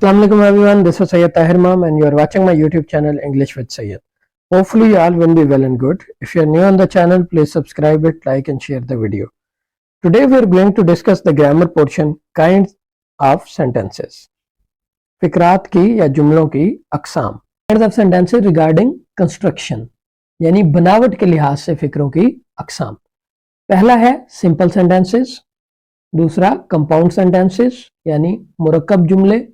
Assalamualaikum everyone, this is Sayyid Tahir Mam and you are watching my YouTube channel English with Sayyid. Hopefully you all will be well and good. If you are new on the channel, please subscribe it, like and share the video. Today we are going to discuss the grammar portion kinds of sentences. फिकरात की या जुमलों की अकसाम. Kinds of sentences regarding construction यानी बनावट के लिहाज से फिक्रों की अकसाम. पहला है सिंपल सेंटेंसेस, दूसरा कंपाउंड सेंटेंसेस यानी मुरक्कब जुमले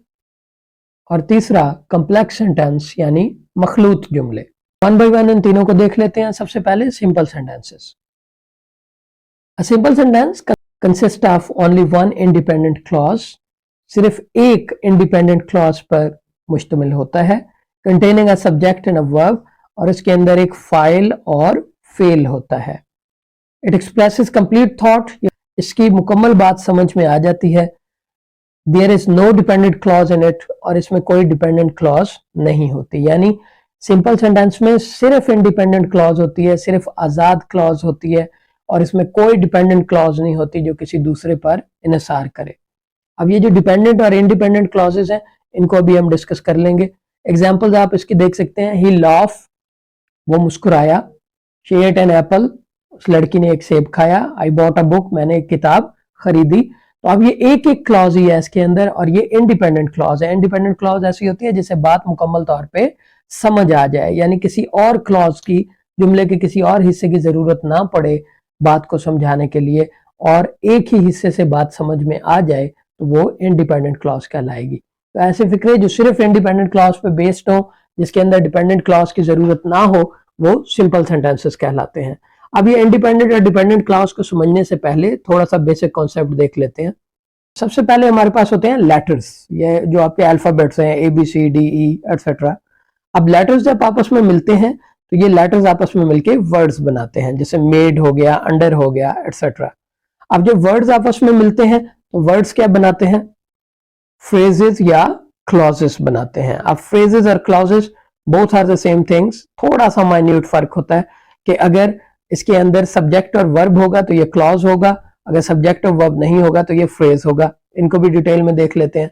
और तीसरा कॉम्प्लेक्स सेंटेंस यानी मखलूत जुमले. वन बाय वन इन तीनों को देख लेते हैं. सबसे पहले simple sentences. A simple sentence consist of only one independent clause. सिर्फ एक इंडिपेंडेंट क्लॉज पर मुश्तमिल होता है. Containing a subject and a verb और इसके अंदर एक फाइल और फेल होता है. It expresses complete thought. इसकी मुकम्मल बात समझ में आ जाती है. There is no dependent clause in it और इसमें कोई डिपेंडेंट क्लॉज नहीं होती. यानी सिंपल सेंटेंस में सिर्फ इंडिपेंडेंट क्लॉज होती है, सिर्फ आजाद क्लॉज होती है और इसमें कोई डिपेंडेंट क्लॉज नहीं होती जो किसी दूसरे पर इन्हिसार करे. अब ये जो डिपेंडेंट और इंडिपेंडेंट क्लॉजेस हैं इनको अभी हम डिस्कस कर लेंगे. एग्जाम्पल्स आप इसकी देख सकते हैं. ही लाफ, वो मुस्कुराया. शी एट एन एप्पल, उस लड़की ने एक सेब खाया. आई बॉट अ बुक, मैंने एक किताब खरीदी. तो अब ये एक एक क्लॉज ही है इसके अंदर और ये इंडिपेंडेंट क्लॉज है. इंडिपेंडेंट क्लॉज ऐसी होती है जिससे बात मुकम्मल तौर पे समझ आ जाए, यानी किसी और क्लॉज की, जुमले के किसी और हिस्से की जरूरत ना पड़े बात को समझाने के लिए और एक ही हिस्से से बात समझ में आ जाए तो वो इंडिपेंडेंट क्लॉज कहलाएगी. तो ऐसे फिक्रे जो सिर्फ इंडिपेंडेंट क्लॉज पे बेस्ड हो, जिसके अंदर डिपेंडेंट क्लॉज की जरूरत ना हो, वो सिंपल सेंटेंसेस कहलाते हैं. अब ये इंडिपेंडेंट और डिपेंडेंट क्लॉज को समझने से पहले थोड़ा सा बेसिक कॉन्सेप्ट देख लेते हैं. सबसे पहले हमारे पास होते हैं लेटर्स, ये जो आपके अल्फाबेट्स हैं A B C D E etcetera. अब लेटर्स जब आपस में मिलते हैं तो ये लेटर्स आपस में मिलके वर्ड्स बनाते हैं, जैसे मेड हो गया, अंडर हो गया एटसेट्रा. अब जब वर्ड्स आपस में मिलते हैं तो वर्ड्स क्या बनाते हैं? फ्रेजेस या क्लॉजेस बनाते हैं. अब फ्रेजेस और clauses both are the same things. थोड़ा सा माइन्यूट फर्क होता है कि अगर इसके अंदर सब्जेक्ट और वर्ब होगा तो ये क्लॉज होगा, अगर सब्जेक्ट और वर्ब नहीं होगा तो ये फ्रेज होगा. इनको भी डिटेल में देख लेते हैं.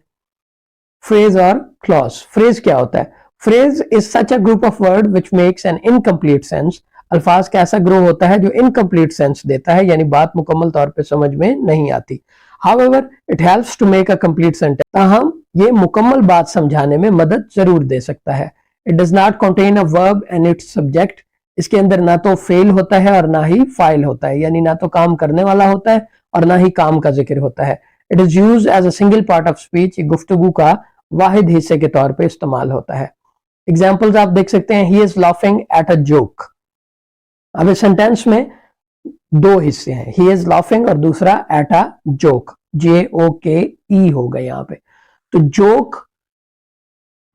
फ्रेज और क्लॉज. फ्रेज क्या होता है? Phrase is such a group of word which makes an incomplete sense. अल्फाज का ऐसा ग्रुप होता है जो इनकम्प्लीट सेंस देता है, यानी बात मुकम्मल तौर पे समझ में नहीं आती. However it helps to make a complete sentence. ताहम ये मुकम्मल बात समझाने में मदद जरूर दे सकता है. It does not contain a verb and it's subject. इसके अंदर ना तो फेल होता है और ना ही फाइल होता है, यानी ना तो काम करने वाला होता है और ना ही काम का जिक्र होता है. It is used as a single part of speech. गुफ्तगू का वाहिद हिस्से के तौर पे इस्तेमाल होता है. एग्जाम्पल्स आप देख सकते हैं. He is laughing at a joke. अब इस सेंटेंस में दो हिस्से हैं, ही इज लाफिंग और दूसरा एट अ जोक. JOKE होगा यहाँ पे. तो जोक,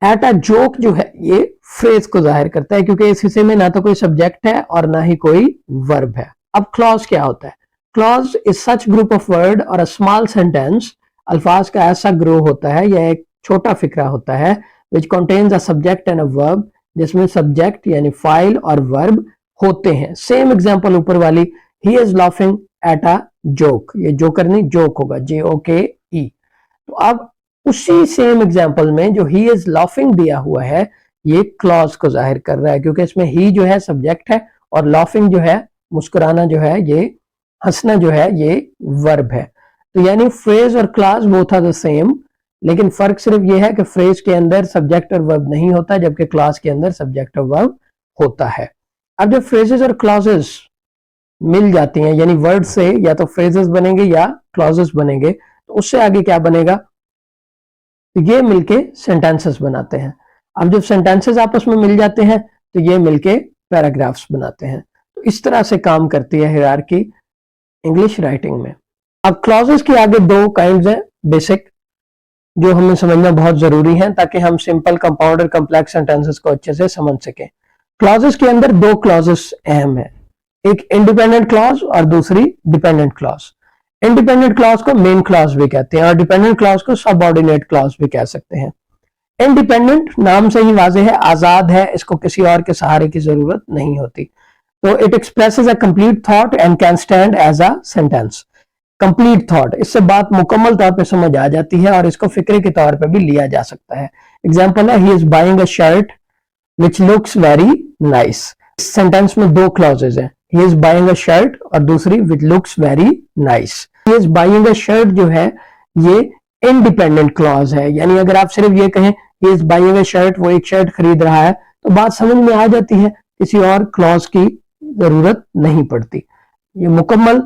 एट अ जोक जो है ये फ्रेज को जाहिर करता है क्योंकि इस हिस्से में ना तो कोई सब्जेक्ट है और ना ही कोई वर्ब है. अब क्लॉज क्या होता है? Clause is such group of word और अ स्मॉल सेंटेंस. अल्फाज का ऐसा ग्रुप होता है, यह एक छोटा फिक्रा होता है, which contains a subject and a verb, जिसमें सब्जेक्ट यानी फाइल और वर्ब होते हैं. सेम एग्जांपल ऊपर वाली, he is laughing at a joke. ये जोकर नहीं, जोक होगा, JOKE. तो अब उसी सेम एग्जांपल में जो ही इज लाफिंग दिया हुआ है ये क्लॉज को जाहिर कर रहा है क्योंकि इसमें ही जो है सब्जेक्ट है और लाफिंग जो है, मुस्कुराना जो है, ये हंसना जो है, ये वर्ब है. तो यानी फ्रेज और clause both are the same, लेकिन फर्क सिर्फ ये है कि फ्रेज के अंदर सब्जेक्ट और वर्ब नहीं होता जबकि क्लॉज के अंदर सब्जेक्ट और वर्ब होता है. अब जब फ्रेजेस और क्लॉजेस मिल जाती हैं, यानी वर्ड से या तो फ्रेजेस बनेंगे या क्लॉजेस बनेंगे, तो उससे आगे क्या बनेगा? तो ये मिलके सेंटेंसेस बनाते हैं. अब जब सेंटेंसेस आपस में मिल जाते हैं तो ये मिलके पैराग्राफ्स बनाते हैं. तो इस तरह से काम करती है हायरार्की इंग्लिश राइटिंग में. अब क्लॉजेस के आगे दो काइंड्स हैं बेसिक, जो हमें समझना बहुत जरूरी है ताकि हम सिंपल, कंपाउंड और कॉम्प्लेक्स सेंटेंसेस को अच्छे से समझ सकें. क्लॉजेस के अंदर दो क्लॉजेस अहम है, एक इंडिपेंडेंट क्लॉज और दूसरी डिपेंडेंट क्लॉज. इंडिपेंडेंट क्लॉज को मेन क्लॉज भी कहते हैं और डिपेंडेंट क्लॉज को सबऑर्डिनेट क्लॉज भी कह सकते हैं. इंडिपेंडेंट नाम से ही वाज़ेह है, आजाद है, इसको किसी और के सहारे की जरूरत नहीं होती. तो it expresses a complete thought and can stand as a sentence. Complete thought, इससे बात मुकम्मल तौर पे समझ आ जाती है और इसको फिक्रे के तौर पे भी लिया जा सकता है। एग्जाम्पल है, he is buying a shirt which looks very nice. इस सेंटेंस में दो क्लॉजेज हैं, he is buying a shirt और दूसरी which looks very nice. He is buying a shirt जो है ये इंडिपेंडेंट क्लॉज है, यानी अगर आप सिर्फ ये कहें he is buying a shirt, वो एक शर्ट खरीद रहा है, तो बात समझ में आ जाती है, किसी और क्लॉज की जरूरत नहीं पड़ती। ये मुकम्मल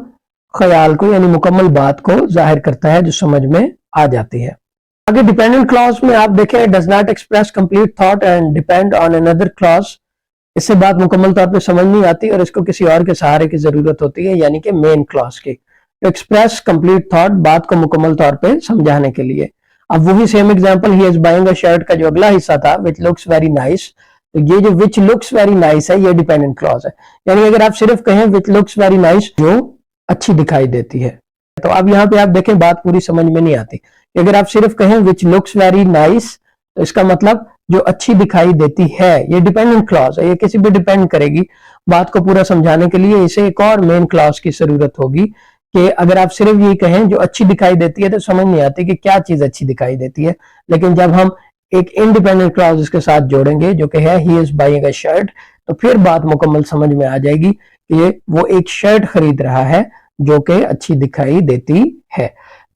ख्याल को यानी मुकम्मल बात को जाहिर करता है जो समझ में आ जाती है। आगे डिपेंडेंट क्लॉज में आप देखें, does not express complete thought and depend on another clause. इससे बात मुकम्मल तौर पे समझ नहीं आती और इसको किसी और के सहारे की जरूरत होती है, यानी कि मेन क्लॉज की। तो एक्सप्रेस कंप्लीट थॉट, बात को मुकम्मल तौर पे समझाने के लिए। अब वही same example, he is buying a shirt का जो अगला हिस्सा था, विच लुक्स वेरी नाइस, तो ये जो विच लुक्स वेरी नाइस है ये डिपेंडेंट क्लॉज है। यानी अगर आप सिर्फ कहें विच लुक्स वेरी नाइस, जो अच्छी दिखाई देती है, तो अब यहाँ पे आप देखें बात पूरी समझ में नहीं आती। अगर आप सिर्फ कहें विच लुक्स वेरी नाइस, तो इसका मतलब जो अच्छी दिखाई देती है, ये डिपेंडेंट क्लॉज है, ये किसी पे डिपेंड करेगी। बात को पूरा समझाने के लिए इसे एक और मेन क्लॉज की जरूरत होगी, कि अगर आप सिर्फ ये कहें जो अच्छी दिखाई देती है, तो समझ नहीं आती कि क्या चीज अच्छी दिखाई देती है। लेकिन जब हम एक इंडिपेंडेंट क्लॉज इसके साथ जोड़ेंगे जो कि है he is buying a shirt, तो फिर बात मुकम्मल समझ में आ जाएगी कि ये वो एक शर्ट खरीद रहा है जो कि अच्छी दिखाई देती है।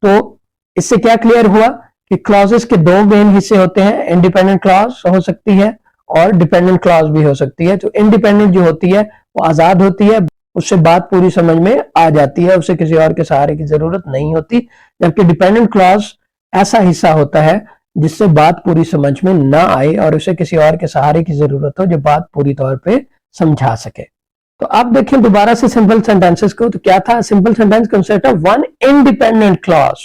तो इससे क्या क्लियर हुआ कि क्लॉजेस के दो मेन हिस्से होते हैं, इंडिपेंडेंट क्लॉज हो सकती है और डिपेंडेंट क्लॉज भी हो सकती है। तो इंडिपेंडेंट जो होती है वो आजाद होती है, उससे बात पूरी समझ में आ जाती है, उसे किसी और के सहारे की जरूरत नहीं होती। जबकि डिपेंडेंट क्लॉज ऐसा हिस्सा होता है जिससे बात पूरी समझ में ना आए और उसे किसी और के सहारे की जरूरत हो जो बात पूरी तौर पे समझा सके। तो आप देखें दोबारा से सिंपल सेंटेंसेस को, तो क्या था, simple sentence consist of one independent clause,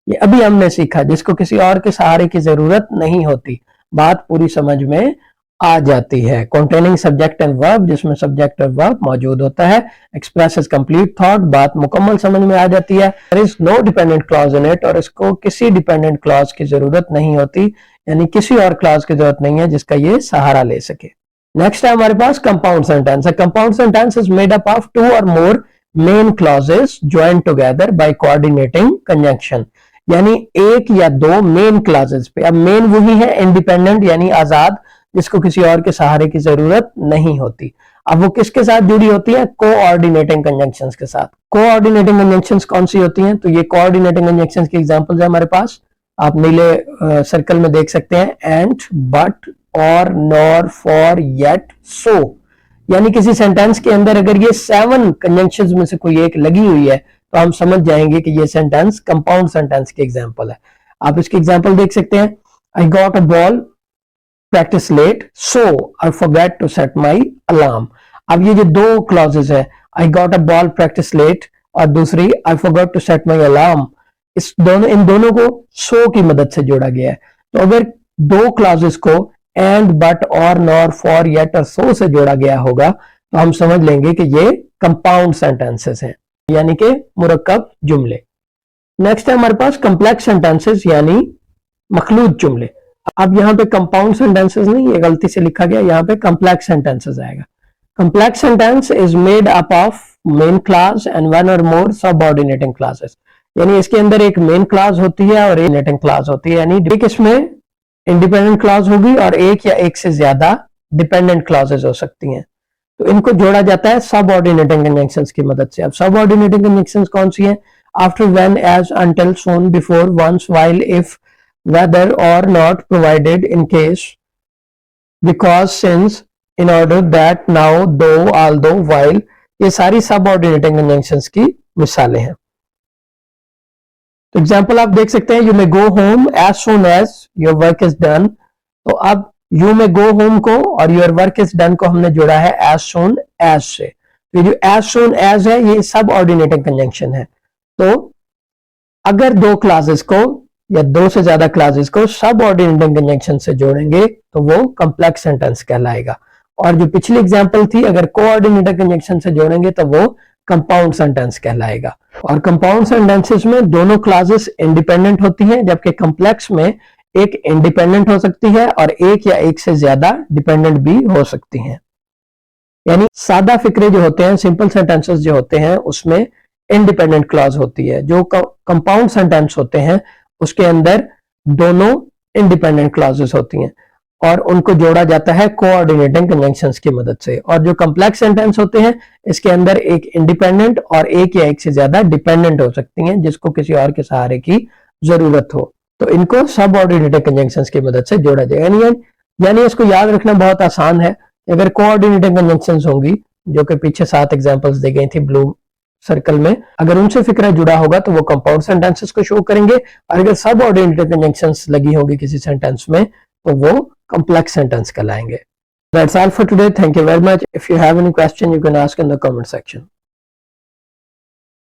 ये अभी हमने सीखा, जिसको किसी और के सहारे की जरूरत नहीं होती, बात पूरी समझ में आ जाती है। कॉन्टेनिंग सब्जेक्ट एंड वर्ब, जिसमें सब्जेक्ट और वर्ब मौजूद होता है। एक्सप्रेसेस कंप्लीट थॉट, बात मुकम्मल समझ में आ जाती है। There is no dependent clause in it, और इसको किसी डिपेंडेंट क्लॉज की जरूरत नहीं होती, यानी किसी और क्लॉज की जरूरत नहीं है जिसका ये सहारा ले सके। नेक्स्ट है हमारे पास compound sentence. A compound sentence is made up of two और more main clauses joint together by coordinating conjunction, यानी एक या दो मेन क्लॉजेस पे। अब मेन वही है इंडिपेंडेंट यानी आजाद, जिसको किसी और के सहारे की जरूरत नहीं होती। अब वो किसके साथ जुड़ी होती है, कोऑर्डिनेटिंग कंजंक्शंस के साथ। कोऑर्डिनेटिंग कंजंक्शंस कौन सी होती हैं, तो ये कोऑर्डिनेटिंग कंजंक्शंस के एग्जांपल्स है हमारे पास, आप नीले सर्कल में देख सकते हैं, एंड, बट, और, नॉर, फॉर, येट, सो। यानी किसी सेंटेंस के अंदर अगर ये 7 कंजंक्शंस में से कोई एक लगी हुई है तो हम समझ जाएंगे कि ये सेंटेंस कंपाउंड सेंटेंस की एग्जांपल है। आप इसकी एग्जांपल देख सकते हैं, I got a ball practice late, so I forget to set my alarm। अब ये जो दो क्लॉजेस है, I got a ball practice late और दूसरी I forgot to set my alarm, इन दोनों को so की मदद से जोड़ा गया है। तो अगर दो क्लॉजेस को and, but, और, nor, for, yet और so से जोड़ा गया होगा तो हम समझ लेंगे कि ये कंपाउंड सेंटेंसेस हैं, यानी कि मुरक्कब जुमले। नेक्स्ट है हमारे पास कॉम्प्लेक्स सेंटेंसेस यानी मखलूत जुमले। अब यहाँ पे कंपाउंड सेंटेंसेस नहीं, ये गलती से लिखा गया, यहाँ पे कॉम्प्लेक्स सेंटेंसेस आएगा। Complex sentence is made up of main class and one और मोर सबऑर्डिनेटिंग क्लासेस, यानी इसके अंदर एक मेन क्लास होती है और एक ऑर्डिनेटिंग क्लास होती है, यानी एक इसमें इंडिपेंडेंट क्लास होगी और एक या एक से ज्यादा डिपेंडेंट क्लासेस हो सकती हैं। तो इनको जोड़ा जाता है सबऑर्डिनेटिंग कंजंक्शंस की मदद से। अब सबऑर्डिनेटिंग कंजंक्शंस कौन सी हैं, after, when, as, until, soon, before, once, while, if, whether or not, provided, in case, because, since, in order, that, now, though, although, while, ये सारी सबऑर्डिनेटिंग कंजंक्शंस की मिसालें हैं। तो एग्जांपल आप देख सकते हैं, you may go home as soon as your work is done. तो अब यू मे गो होम को और योर वर्क इज डन को हमने जोड़ा है एज सून एज से। तो जो एज सून एज है ये सबऑर्डिनेटिंग कंजंक्शन है। तो अगर दो क्लासेस को या दो से ज्यादा क्लासेस को सबऑर्डिनेटिंग कंजंक्शन से जोड़ेंगे तो वो कॉम्प्लेक्स सेंटेंस कहलाएगा। और जो पिछली एग्जांपल थी, अगर कोऑर्डिनेटिंग कंजंक्शन से जोड़ेंगे तो वो कंपाउंड सेंटेंस कहलाएगा। और कंपाउंड सेंटेंसेस में दोनों क्लासेस इंडिपेंडेंट होती हैं, जबकि कॉम्प्लेक्स में एक इंडिपेंडेंट हो सकती है और एक या एक से ज्यादा डिपेंडेंट भी हो सकती हैं। यानी सादा फिक्रे जो होते हैं, सिंपल सेंटेंसेस जो होते हैं, उसमें इंडिपेंडेंट क्लॉज होती है। जो कंपाउंड सेंटेंस होते हैं उसके अंदर दोनों इंडिपेंडेंट क्लॉजेस होती हैं और उनको जोड़ा जाता है कोऑर्डिनेटिंग कंजंक्शंस की मदद से। और जो कॉम्प्लेक्स सेंटेंस होते हैं इसके अंदर एक इंडिपेंडेंट और एक या एक से ज्यादा डिपेंडेंट हो सकती हैं जिसको किसी और के सहारे की जरूरत हो, तो इनको सब ऑर्डिनेटिंग कंजंक्शंस की मदद से जोड़ा जाएगा। यानी इसको याद रखना बहुत आसान है। अगर कोऑर्डिनेटिंग कंजंक्शंस होंगी, जो कि पीछे 7 एग्जांपल्स दी गई थी ब्लू सर्कल में, अगर उनसे फिक्रा जुड़ा होगा तो वो कंपाउंड सेंटेंसेस को शो करेंगे, और अगर सब ऑर्डिनेटिंग कंजंक्शंस लगी होगी किसी सेंटेंस में तो वो complex sentence कहलाएंगे। That's all for today. Thank you very much. If you have any question, you can ask in the comment section.